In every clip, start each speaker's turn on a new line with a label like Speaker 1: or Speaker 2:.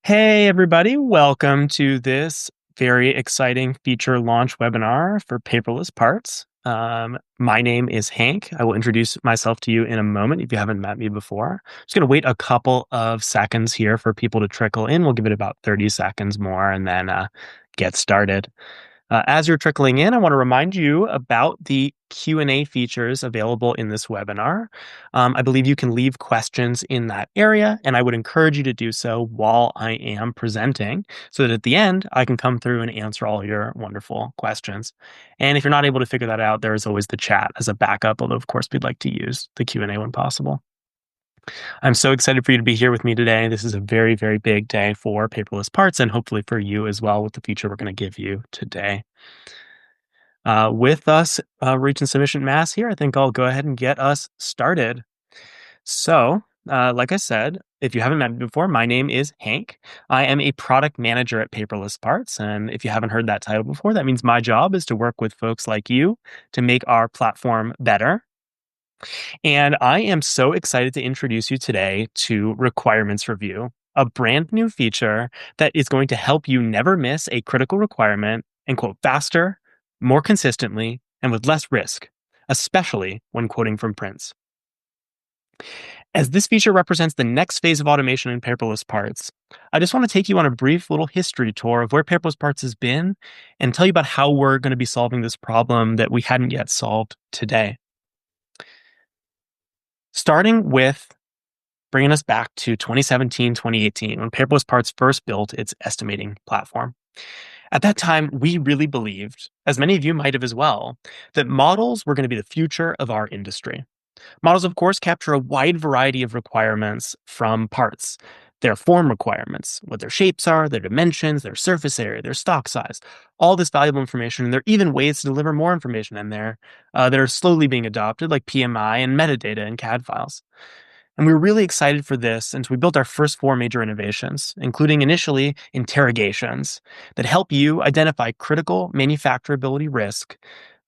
Speaker 1: Hey, everybody. Welcome to this very exciting feature launch webinar for paperless parts. My name is Hank. I will introduce myself to you in a moment if you haven't met me before. Just going to wait a couple of seconds here for people to trickle in. We'll give it about 30 seconds more and then get started. As you're trickling in, I want to remind you about the Q&A features available in this webinar. I believe you can leave questions in that area, and I would encourage you to do so while I am presenting so that at the end, I can come through and answer all your wonderful questions. And if you're not able to figure that out, there is always the chat as a backup, although of course we'd like to use the Q&A when possible. I'm so excited for you to be here with me today. This is a very, very big day for paperless parts and hopefully for you as well with the feature we're going to give you today. With us reaching sufficient mass here, I think I'll go ahead and get us started. So, like I said, if you haven't met me before, my name is Hank. I am a product manager at Paperless Parts. And if you haven't heard that title before, that means my job is to work with folks like you to make our platform better. And I am so excited to introduce you today to Requirements Review, a brand new feature that is going to help you never miss a critical requirement and quote faster, more consistently, and with less risk, especially when quoting from prints. As this feature represents the next phase of automation in paperless parts, I just want to take you on a brief little history tour of where paperless parts has been and tell you about how we're going to be solving this problem that we hadn't yet solved today. Starting with bringing us back to 2017, 2018, when Paperless Parts first built its estimating platform. At that time, we really believed, as many of you might have as well, that models were going to be the future of our industry. Models, of course, capture a wide variety of requirements from parts. Their form requirements, what their shapes are, their dimensions, their surface area, their stock size, all this valuable information. And there are even ways to deliver more information in there that are slowly being adopted, like PMI and metadata in CAD files. And we were really excited for this, and so we built our first four major innovations, including initially interrogations that help you identify critical manufacturability risk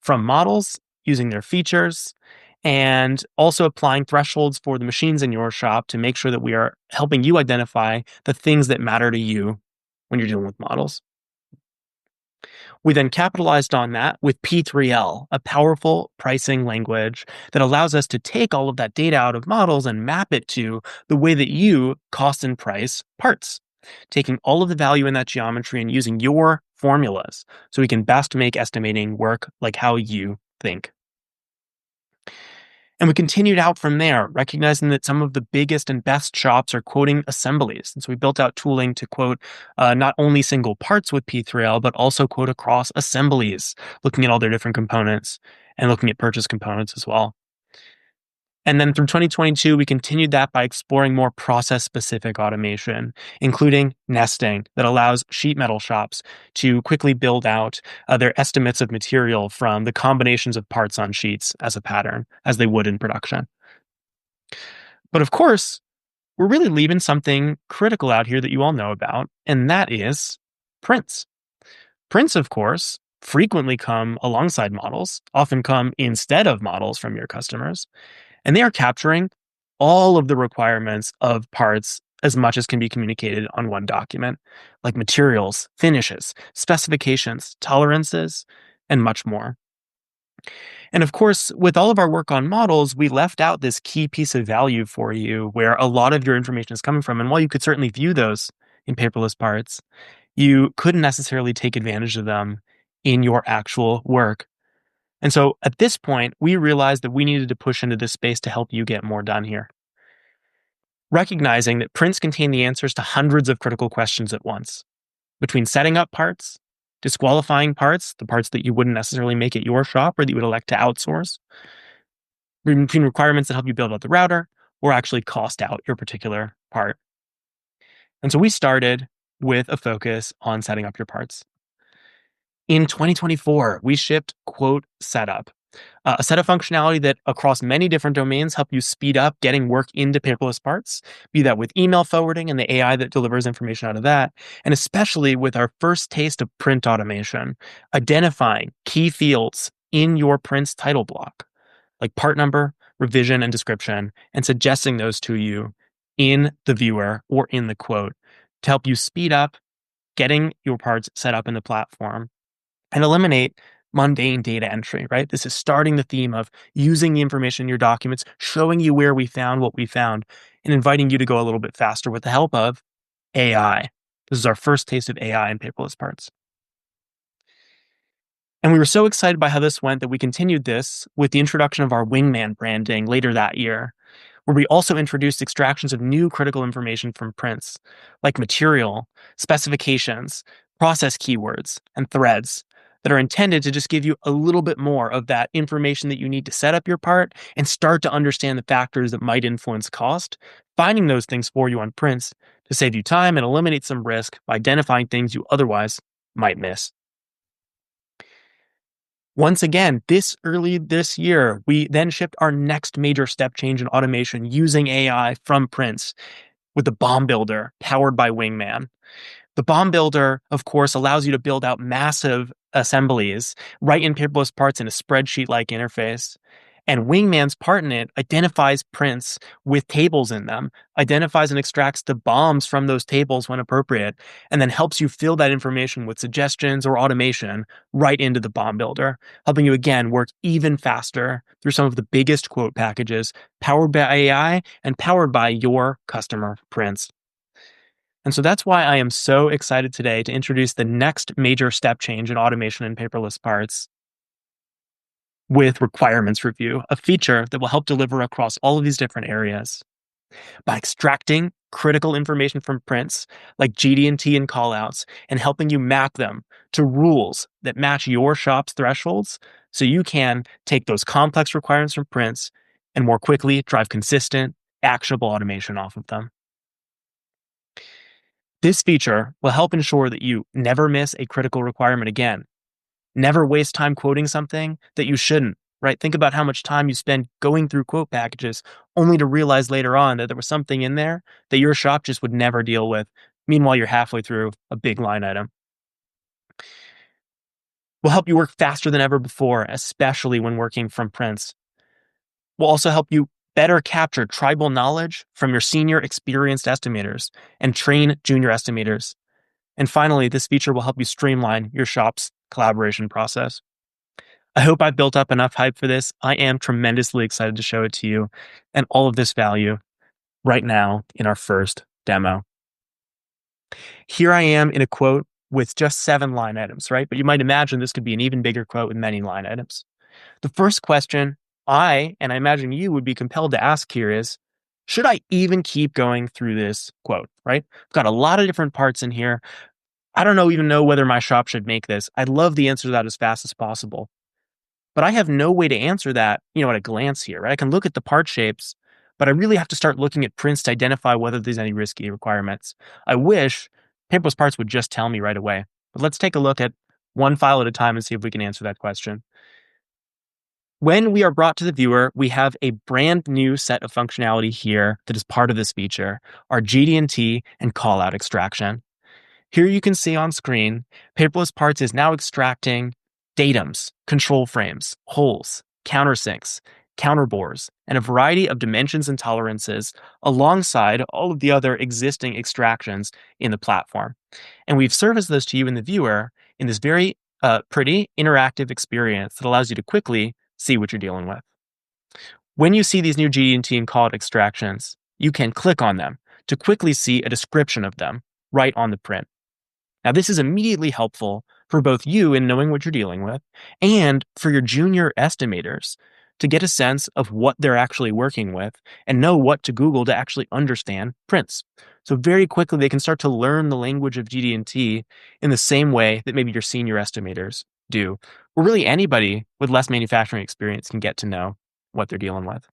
Speaker 1: from models using their features and also applying thresholds for the machines in your shop to make sure that we are helping you identify the things that matter to you when you're dealing with models. We then capitalized on that with P3L, a powerful pricing language that allows us to take all of that data out of models and map it to the way that you cost and price parts, taking all of the value in that geometry and using your formulas so we can best make estimating work like how you think. And we continued out from there, recognizing that some of the biggest and best shops are quoting assemblies. And so we built out tooling to quote not only single parts with P3L, but also quote across assemblies, looking at all their different components and looking at purchase components as well. And then through 2022, we continued that by exploring more process-specific automation, including nesting that allows sheet metal shops to quickly build out their estimates of material from the combinations of parts on sheets as a pattern, as they would in production. But of course, we're really leaving something critical out here that you all know about, and that is prints. Prints, of course, frequently come alongside models, often come instead of models from your customers. And they are capturing all of the requirements of parts as much as can be communicated on one document, like materials, finishes, specifications, tolerances, and much more. And of course, with all of our work on models, we left out this key piece of value for you where a lot of your information is coming from. And while you could certainly view those in paperless parts, you couldn't necessarily take advantage of them in your actual work. And so at this point, we realized that we needed to push into this space to help you get more done here. Recognizing that prints contain the answers to hundreds of critical questions at once. Between setting up parts, disqualifying parts, the parts that you wouldn't necessarily make at your shop or that you would elect to outsource, between requirements that help you build out the router or actually cost out your particular part. And so we started with a focus on setting up your parts. In 2024, we shipped Quote Setup, a set of functionality that across many different domains help you speed up getting work into paperless parts, be that with email forwarding and the AI that delivers information out of that, and especially with our first taste of print automation, identifying key fields in your print's title block, like part number, revision, and description, and suggesting those to you in the viewer or in the quote to help you speed up getting your parts set up in the platform and eliminate mundane data entry, right? This is starting the theme of using the information in your documents, showing you where we found what we found, and inviting you to go a little bit faster with the help of AI. This is our first taste of AI in paperless parts. And we were so excited by how this went that we continued this with the introduction of our Wingman branding later that year, where we also introduced extractions of new critical information from prints, like material, specifications, process keywords, and threads that are intended to just give you a little bit more of that information that you need to set up your part and start to understand the factors that might influence cost, finding those things for you on prints to save you time and eliminate some risk by identifying things you otherwise might miss. Once again, early this year, we then shipped our next major step change in automation using AI from prints with the Bomb Builder powered by Wingman. The Bomb Builder, of course, allows you to build out massive assemblies right in paperless parts in a spreadsheet-like interface. And Wingman's part in it identifies prints with tables in them, identifies and extracts the bombs from those tables when appropriate, and then helps you fill that information with suggestions or automation right into the Bomb Builder, helping you again work even faster through some of the biggest quote packages powered by AI and powered by your customer prints. And so that's why I am so excited today to introduce the next major step change in automation in paperless parts with requirements review, a feature that will help deliver across all of these different areas. By extracting critical information from prints like GD&T and callouts and helping you map them to rules that match your shop's thresholds so you can take those complex requirements from prints and more quickly drive consistent, actionable automation off of them. This feature will help ensure that you never miss a critical requirement again. Never waste time quoting something that you shouldn't, right? Think about how much time you spend going through quote packages only to realize later on that there was something in there that your shop just would never deal with. Meanwhile, you're halfway through a big line item. Will help you work faster than ever before, especially when working from prints. Will also help you better capture tribal knowledge from your senior experienced estimators and train junior estimators. And finally, this feature will help you streamline your shop's collaboration process. I hope I've built up enough hype for this. I am tremendously excited to show it to you and all of this value right now in our first demo. Here I am in a quote with just 7 line items, right? But you might imagine this could be an even bigger quote with many line items. The first question and I imagine you would be compelled to ask here is, should I even keep going through this quote, right? I've got a lot of different parts in here. I don't even know whether my shop should make this. I'd love the answer to that as fast as possible. But I have no way to answer that, at a glance here, right? I can look at the part shapes, but I really have to start looking at prints to identify whether there's any risky requirements. I wish paperless parts would just tell me right away. But let's take a look at one file at a time and see if we can answer that question. When we are brought to the viewer, we have a brand new set of functionality here that is part of this feature, our GD&T and callout extraction. Here you can see on screen, paperless parts is now extracting datums, control frames, holes, countersinks, counterbores, and a variety of dimensions and tolerances alongside all of the other existing extractions in the platform. And we've serviced those to you in the viewer in this very pretty interactive experience that allows you to quickly see what you're dealing with. When you see these new GD&T and callout extractions, you can click on them to quickly see a description of them right on the print. Now, this is immediately helpful for both you in knowing what you're dealing with and for your junior estimators to get a sense of what they're actually working with and know what to Google to actually understand prints. So very quickly, they can start to learn the language of GD&T in the same way that maybe your senior estimators do, or really anybody with less manufacturing experience can get to know what they're dealing with.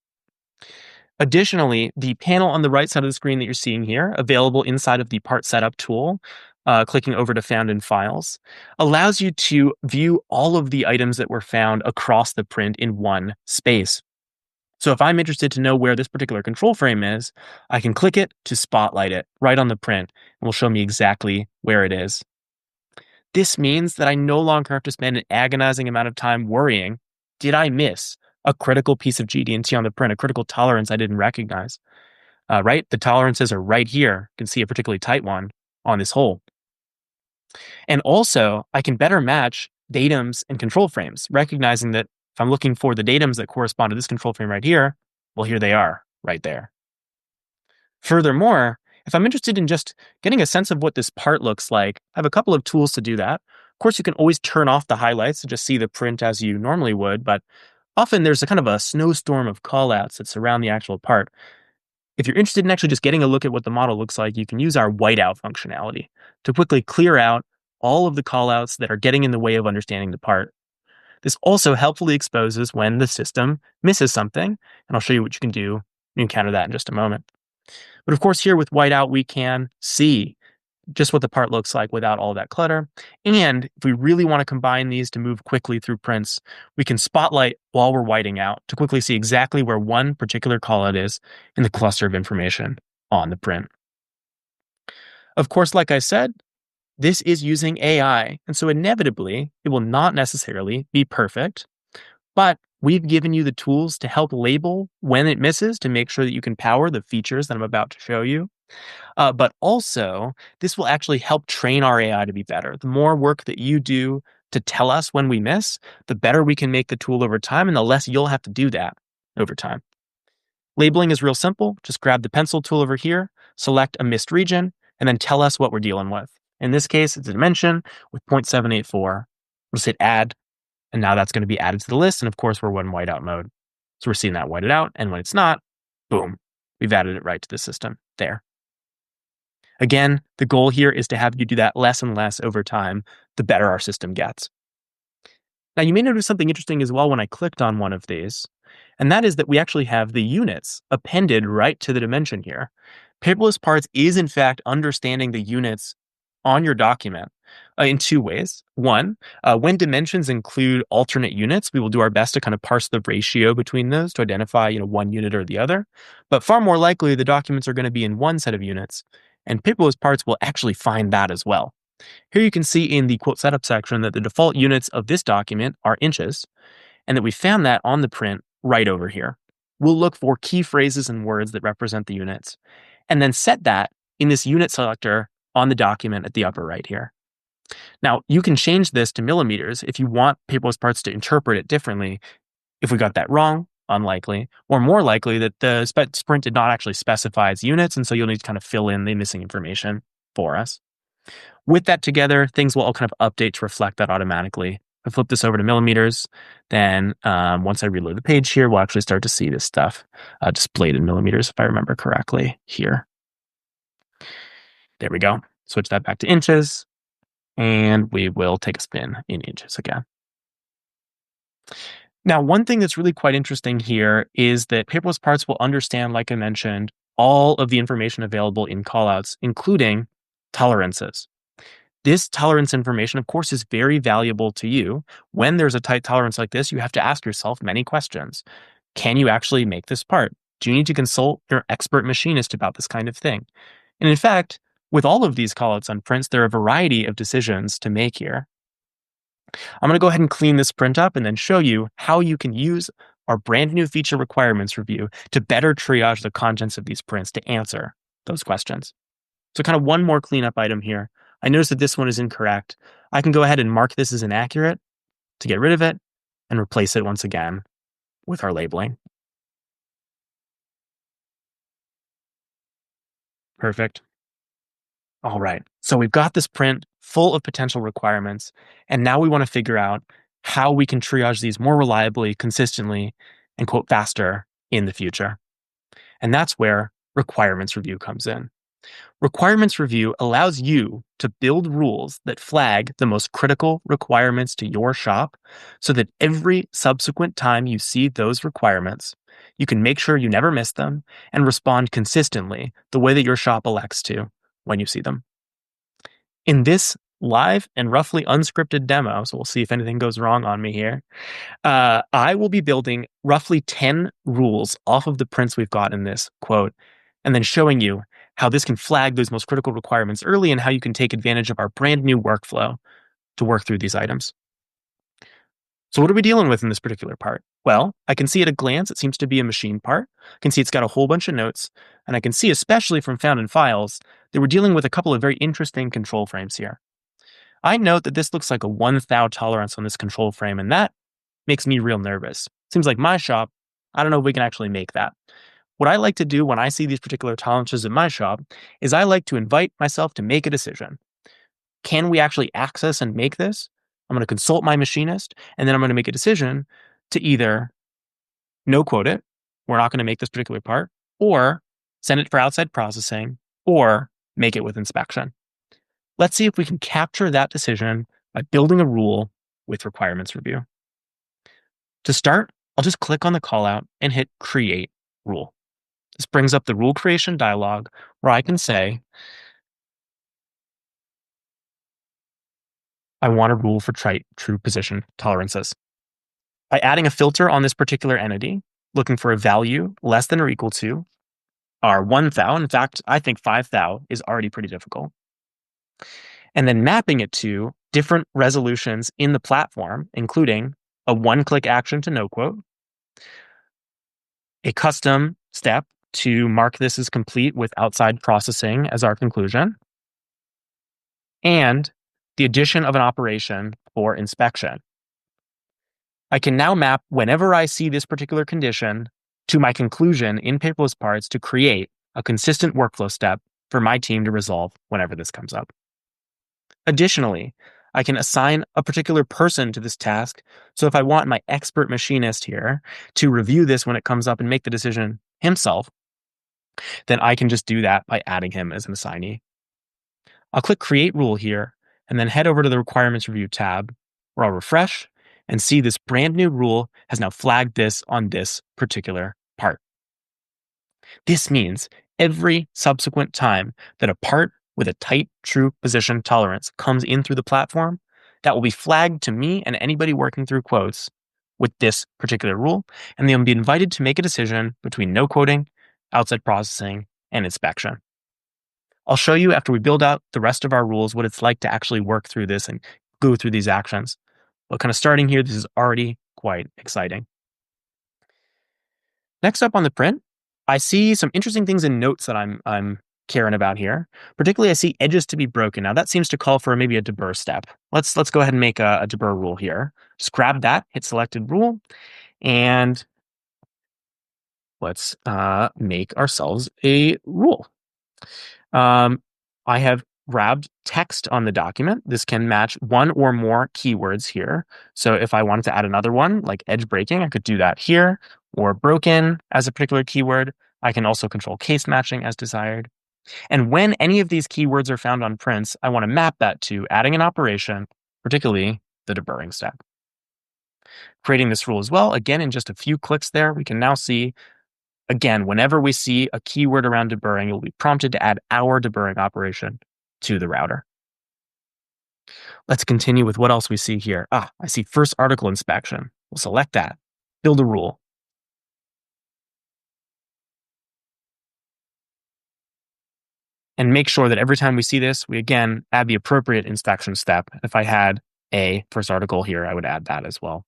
Speaker 1: Additionally, the panel on the right side of the screen that you're seeing here, available inside of the part setup tool, clicking over to found in files, allows you to view all of the items that were found across the print in one space. So if I'm interested to know where this particular control frame is, I can click it to spotlight it right on the print, and will show me exactly where it is. This means that I no longer have to spend an agonizing amount of time worrying, did I miss a critical piece of GD&T on the print, a critical tolerance I didn't recognize? Right? The tolerances are right here. You can see a particularly tight one on this whole. And also, I can better match datums and control frames, recognizing that if I'm looking for the datums that correspond to this control frame right here, well, here they are right there. Furthermore, if I'm interested in just getting a sense of what this part looks like, I have a couple of tools to do that. Of course, you can always turn off the highlights to just see the print as you normally would, but often there's a kind of a snowstorm of callouts that surround the actual part. If you're interested in actually just getting a look at what the model looks like, you can use our whiteout functionality to quickly clear out all of the callouts that are getting in the way of understanding the part. This also helpfully exposes when the system misses something, and I'll show you what you can do when you encounter that in just a moment. But of course, here with whiteout, we can see just what the part looks like without all that clutter. And if we really want to combine these to move quickly through prints, we can spotlight while we're whiting out to quickly see exactly where one particular callout is in the cluster of information on the print. Of course, like I said, this is using AI, and so inevitably, it will not necessarily be perfect, but we've given you the tools to help label when it misses to make sure that you can power the features that I'm about to show you. But also, this will actually help train our AI to be better. The more work that you do to tell us when we miss, the better we can make the tool over time, and the less you'll have to do that over time. Labeling is real simple. Just grab the pencil tool over here, select a missed region, and then tell us what we're dealing with. In this case, it's a dimension with 0.784. We'll just hit add, and now that's going to be added to the list. And of course, we're in whiteout mode. So we're seeing that whited out. And when it's not, boom, we've added it right to the system there. Again, the goal here is to have you do that less and less over time, the better our system gets. Now, you may notice something interesting as well when I clicked on one of these, and that is that we actually have the units appended right to the dimension here. Paperless Parts is, in fact, understanding the units on your document in two ways. One, when dimensions include alternate units, we will do our best to kind of parse the ratio between those to identify, one unit or the other. But far more likely, the documents are going to be in one set of units, and paperless parts will actually find that as well. Here you can see in the quote setup section that the default units of this document are inches, and that we found that on the print right over here. We'll look for key phrases and words that represent the units, and then set that in this unit selector on the document at the upper right here. Now, you can change this to millimeters if you want paperless parts to interpret it differently. If we got that wrong, unlikely, or more likely that the sprint did not actually specify its units, and so you'll need to kind of fill in the missing information for us. With that together, things will all kind of update to reflect that automatically. If I flip this over to millimeters, then once I reload the page here, we'll actually start to see this stuff displayed in millimeters, if I remember correctly here. There we go. Switch that back to inches, and we will take a spin in inches again. Now, one thing that's really quite interesting here is that paperless parts will understand, like I mentioned, all of the information available in callouts, including tolerances. This tolerance information, of course, is very valuable to you. When there's a tight tolerance like this, you have to ask yourself many questions. Can you actually make this part? Do you need to consult your expert machinist about this kind of thing? And in fact, with all of these callouts on prints, there are a variety of decisions to make here. I'm going to go ahead and clean this print up and then show you how you can use our brand new feature requirements review to better triage the contents of these prints to answer those questions. So kind of one more cleanup item here. I noticed that this one is incorrect. I can go ahead and mark this as inaccurate to get rid of it and replace it once again with our labeling. Perfect. All right. So we've got this print full of potential requirements, and now we want to figure out how we can triage these more reliably, consistently, and quote faster in the future. And that's where requirements review comes in. Requirements review allows you to build rules that flag the most critical requirements to your shop so that every subsequent time you see those requirements, you can make sure you never miss them and respond consistently the way that your shop elects to when you see them. In this live and roughly unscripted demo, so we'll see if anything goes wrong on me here, I will be building roughly 10 rules off of the prints we've got in this quote, and then showing you how this can flag those most critical requirements early and how you can take advantage of our brand new workflow to work through these items. So what are we dealing with in this particular part? Well, I can see at a glance it seems to be a machine part. I can see it's got a whole bunch of notes, and I can see, especially from found in files, that we're dealing with a couple of very interesting control frames here. I note that this looks like a 1 thou tolerance on this control frame, and that makes me real nervous. Seems like my shop, I don't know if we can actually make that. What I like to do when I see these particular tolerances in my shop is I like to invite myself to make a decision. Can we actually access and make this? I'm going to consult my machinist, and then I'm going to make a decision to either no quote it, we're not going to make this particular part, or send it for outside processing, or make it with inspection. Let's see if we can capture that decision by building a rule with requirements review. To start, I'll just click on the callout and hit Create Rule. This brings up the rule creation dialog where I can say, I want a rule for true position tolerances. By adding a filter on this particular entity, looking for a value less than or equal to our 1 thou, in fact, I think 5 thou is already pretty difficult, and then mapping it to different resolutions in the platform, including a one-click action to no quote, a custom step to mark this as complete with outside processing as our conclusion, and the addition of an operation for inspection. I can now map whenever I see this particular condition to my conclusion in paperless parts to create a consistent workflow step for my team to resolve whenever this comes up. Additionally, I can assign a particular person to this task. So if I want my expert machinist here to review this when it comes up and make the decision himself, then I can just do that by adding him as an assignee. I'll click Create Rule here and then head over to the Requirements Review tab where I'll refresh and see this brand new rule has now flagged this on this particular part. This means every subsequent time that a part with a tight true position tolerance comes in through the platform, that will be flagged to me and anybody working through quotes with this particular rule, and they'll be invited to make a decision between no quoting, outside processing, and inspection. I'll show you after we build out the rest of our rules what it's like to actually work through this and go through these actions. But kind of starting here, this is already quite exciting. Next up on the print, I see some interesting things in notes that I'm caring about here. Particularly, I see edges to be broken. Now that seems to call for maybe a deburr step. Let's go ahead and make a deburr rule here. Just grab that, hit selected rule, and let's make ourselves a rule. I have grabbed text on the document. This can match one or more keywords here. So if I wanted to add another one, like edge breaking, I could do that here, or broken as a particular keyword. I can also control case matching as desired. And when any of these keywords are found on prints, I want to map that to adding an operation, particularly the deburring step. Creating this rule as well, again, in just a few clicks there, we can now see, again, whenever we see a keyword around deburring, you'll be prompted to add our deburring operation to the router. Let's continue with what else we see here. I see first article inspection. We'll select that, build a rule. And make sure that every time we see this, we again add the appropriate inspection step. If I had a first article here, I would add that as well.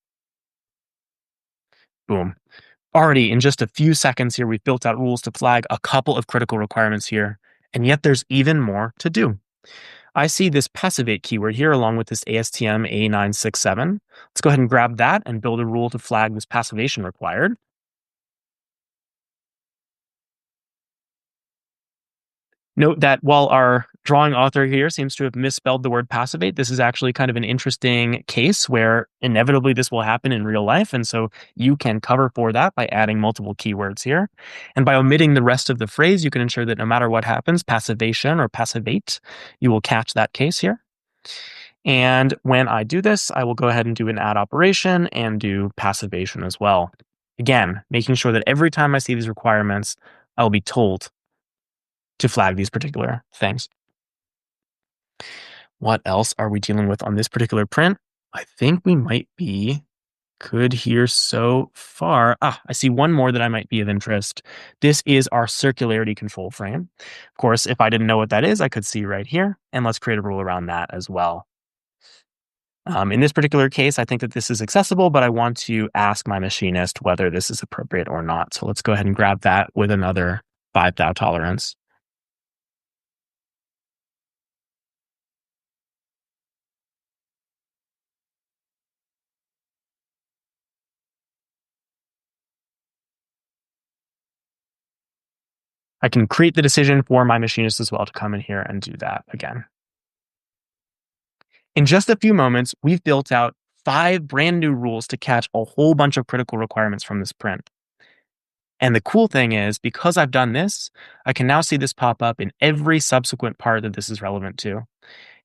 Speaker 1: Boom. Already in just a few seconds here, we've built out rules to flag a couple of critical requirements here, and yet there's even more to do. I see this passivate keyword here along with this ASTM A967. Let's go ahead and grab that and build a rule to flag this passivation required. Note that while our drawing author here seems to have misspelled the word passivate, this is actually kind of an interesting case where inevitably this will happen in real life. And so you can cover for that by adding multiple keywords here. And by omitting the rest of the phrase, you can ensure that no matter what happens, passivation or passivate, you will catch that case here. And when I do this, I will go ahead and do an add operation and do passivation as well. Again, making sure that every time I see these requirements, I will be told to flag these particular things. What else are we dealing with on this particular print? I think we might be good here so far. I see one more that I might be of interest. This is our circularity control frame. Of course, if I didn't know what that is, I could see right here. And let's create a rule around that as well. In this particular case, I think that this is accessible, but I want to ask my machinist whether this is appropriate or not. So let's go ahead and grab that with another 5 thou tolerance. I can create the decision for my machinist as well to come in here and do that again. In just a few moments, we've built out 5 brand new rules to catch a whole bunch of critical requirements from this print. And the cool thing is, because I've done this, I can now see this pop up in every subsequent part that this is relevant to.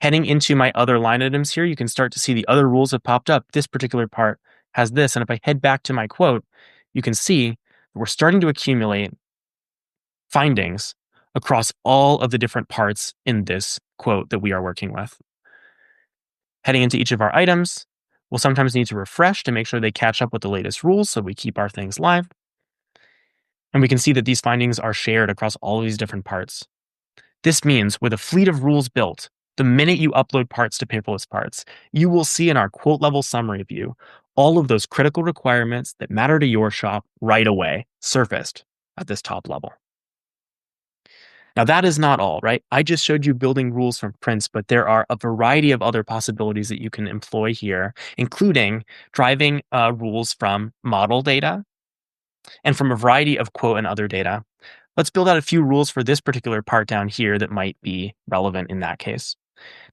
Speaker 1: Heading into my other line items here, you can start to see the other rules have popped up. This particular part has this. And if I head back to my quote, you can see that we're starting to accumulate findings across all of the different parts in this quote that we are working with. Heading into each of our items, we'll sometimes need to refresh to make sure they catch up with the latest rules so we keep our things live. And we can see that these findings are shared across all of these different parts. This means with a fleet of rules built, the minute you upload parts to paperless parts, you will see in our quote level summary view all of those critical requirements that matter to your shop right away surfaced at this top level. Now, that is not all, right? I just showed you building rules from prints, but there are a variety of other possibilities that you can employ here, including driving rules from model data and from a variety of quote and other data. Let's build out a few rules for this particular part down here that might be relevant in that case.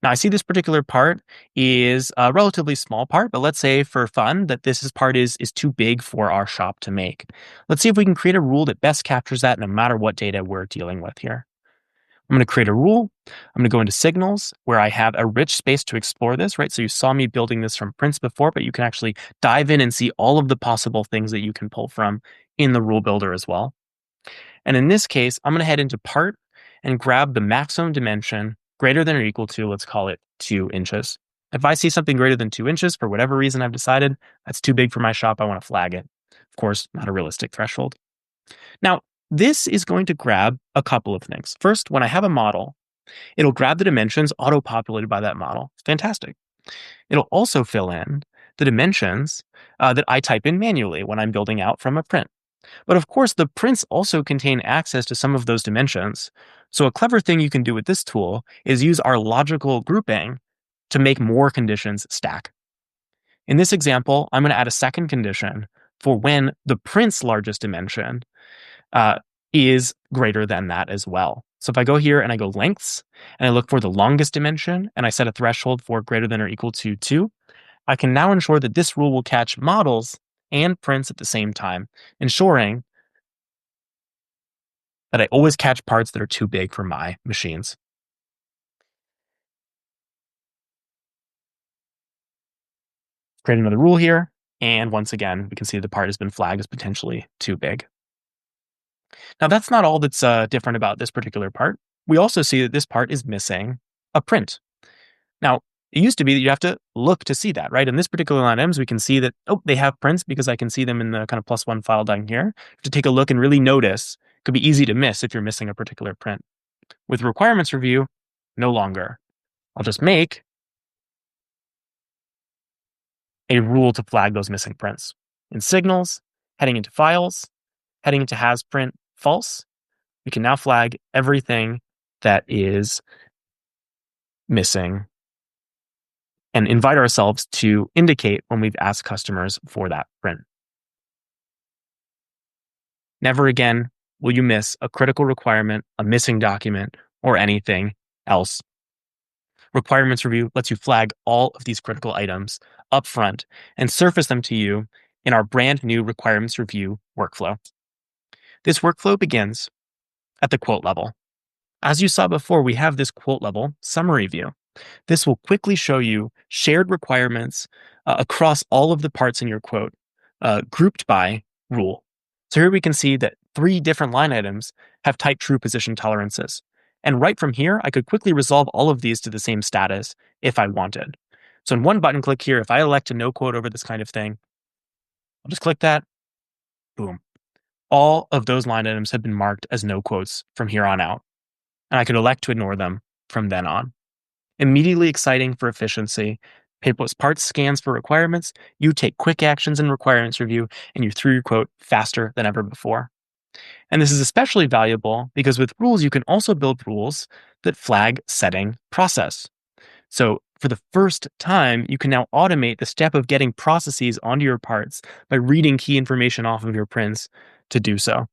Speaker 1: Now, I see this particular part is a relatively small part, but let's say for fun that part is too big for our shop to make. Let's see if we can create a rule that best captures that no matter what data we're dealing with here. I'm going to create a rule. I'm going to go into signals where I have a rich space to explore this, right? So you saw me building this from prints before, but you can actually dive in and see all of the possible things that you can pull from in the rule builder as well. And in this case, I'm going to head into part and grab the maximum dimension greater than or equal to, let's call it 2 inches. If I see something greater than 2 inches, for whatever reason I've decided that's too big for my shop, I want to flag it. Of course, not a realistic threshold. Now, this is going to grab a couple of things. First, when I have a model, it'll grab the dimensions auto-populated by that model. It's fantastic. It'll also fill in the dimensions that I type in manually when I'm building out from a print. But of course, the prints also contain access to some of those dimensions. So a clever thing you can do with this tool is use our logical grouping to make more conditions stack. In this example, I'm going to add a second condition for when the print's largest dimension is greater than that as well. So if I go here and I go lengths and I look for the longest dimension and I set a threshold for greater than or equal to 2, I can now ensure that this rule will catch models and prints at the same time, ensuring that I always catch parts that are too big for my machines. Create another rule here. And once again, we can see the part has been flagged as potentially too big. Now, that's not all that's different about this particular part. We also see that this part is missing a print. Now, it used to be that you have to look to see that, right? In this particular line items, we can see that, oh, they have prints because I can see them in the kind of +1 file down here. To take a look and really notice, it could be easy to miss if you're missing a particular print. With requirements review, no longer. I'll just make a rule to flag those missing prints. In signals, heading into files, heading into has print false, we can now flag everything that is missing and invite ourselves to indicate when we've asked customers for that print. Never again will you miss a critical requirement, a missing document, or anything else. Requirements review lets you flag all of these critical items up front and surface them to you in our brand new requirements review workflow. This workflow begins at the quote level. As you saw before, we have this quote level summary view. This will quickly show you shared requirements across all of the parts in your quote, grouped by rule. So here we can see that 3 different line items have type true position tolerances. And right from here, I could quickly resolve all of these to the same status if I wanted. So in one button click here, if I elect to no quote over this kind of thing, I'll just click that, boom. All of those line items have been marked as no quotes from here on out. And I could elect to ignore them from then on. Immediately exciting for efficiency, Paperless Parts scans for requirements, you take quick actions in requirements review, and you're through your quote faster than ever before. And this is especially valuable because with rules, you can also build rules that flag setting process. So for the first time, you can now automate the step of getting processes onto your parts by reading key information off of your prints to do so,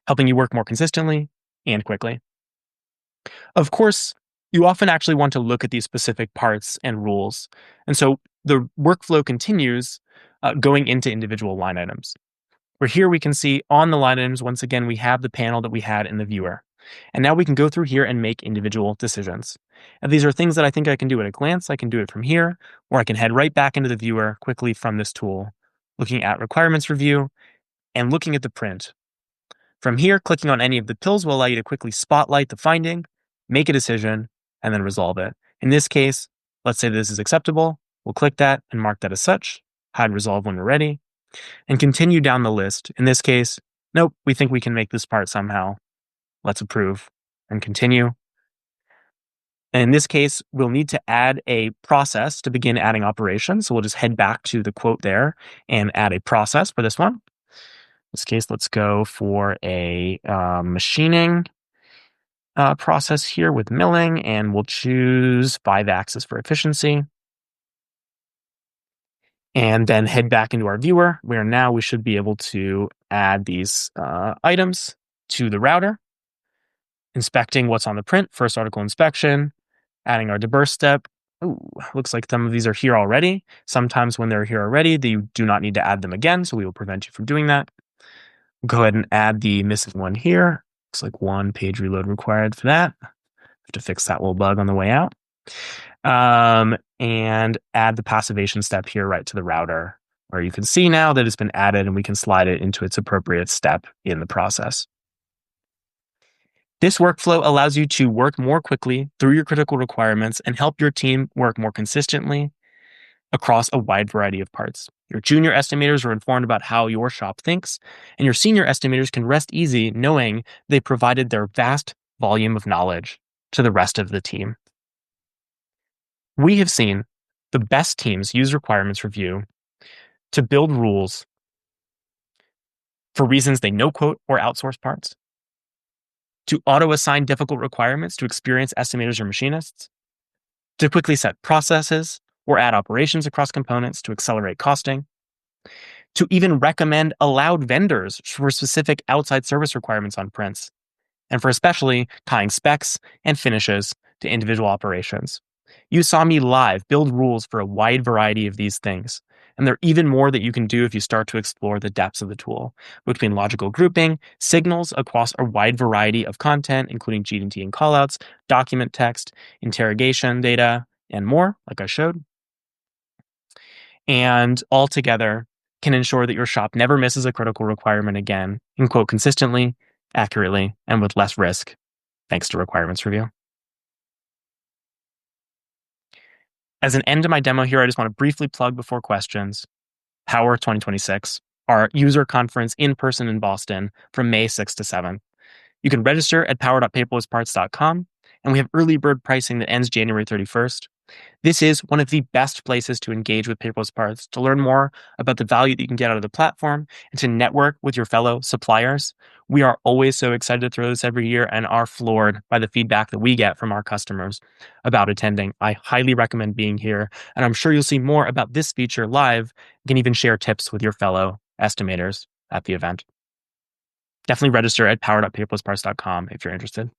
Speaker 1: helping you work more consistently and quickly. Of course, you often actually want to look at these specific parts and rules. And so the workflow continues going into individual line items. Where here we can see on the line items, once again, we have the panel that we had in the viewer. And now we can go through here and make individual decisions. And these are things that I think I can do at a glance. I can do it from here, or I can head right back into the viewer quickly from this tool, looking at requirements review and looking at the print. From here, clicking on any of the pills will allow you to quickly spotlight the finding, make a decision, and then resolve it. In this case, let's say this is acceptable. We'll click that and mark that as such, hide resolve when we're ready, and continue down the list. In this case, nope, we think we can make this part somehow. Let's approve and continue. And in this case, we'll need to add a process to begin adding operations. So we'll just head back to the quote there and add a process for this one. In this case, let's go for a machining process here with milling, and we'll choose 5-axis for efficiency. And then head back into our viewer, where now we should be able to add these items to the router, inspecting what's on the print, first article inspection, adding our deburst step. Ooh, looks like some of these are here already. Sometimes when they're here already, you do not need to add them again, so we will prevent you from doing that. Go ahead and add the missing one here. Looks like 1 page reload required for that. Have to fix that little bug on the way out. And add the passivation step here right to the router, where you can see now that it's been added and we can slide it into its appropriate step in the process. This workflow allows you to work more quickly through your critical requirements and help your team work more consistently across a wide variety of parts. Your junior estimators are informed about how your shop thinks, and your senior estimators can rest easy knowing they provided their vast volume of knowledge to the rest of the team. We have seen the best teams use requirements review to build rules for reasons they no-quote or outsource parts, to auto-assign difficult requirements to experienced estimators or machinists, to quickly set processes or add operations across components to accelerate costing, to even recommend allowed vendors for specific outside service requirements on prints, and for especially tying specs and finishes to individual operations. You saw me live build rules for a wide variety of these things. And there are even more that you can do if you start to explore the depths of the tool, between logical grouping, signals across a wide variety of content, including GD&T and callouts, document text, interrogation data, and more, like I showed. And all together can ensure that your shop never misses a critical requirement again, and quote consistently, accurately, and with less risk, thanks to requirements review. As an end to my demo here, I just want to briefly plug before questions, Power 2026, our user conference in person in Boston from May 6th to 7th. You can register at power.paperlessparts.com, and we have early bird pricing that ends January 31st. This is one of the best places to engage with paperless parts, to learn more about the value that you can get out of the platform, and to network with your fellow suppliers. We are always so excited to throw this every year and are floored by the feedback that we get from our customers about attending. I highly recommend being here, and I'm sure you'll see more about this feature live. You can even share tips with your fellow estimators at the event. Definitely register at power.paperlessparts.com if you're interested.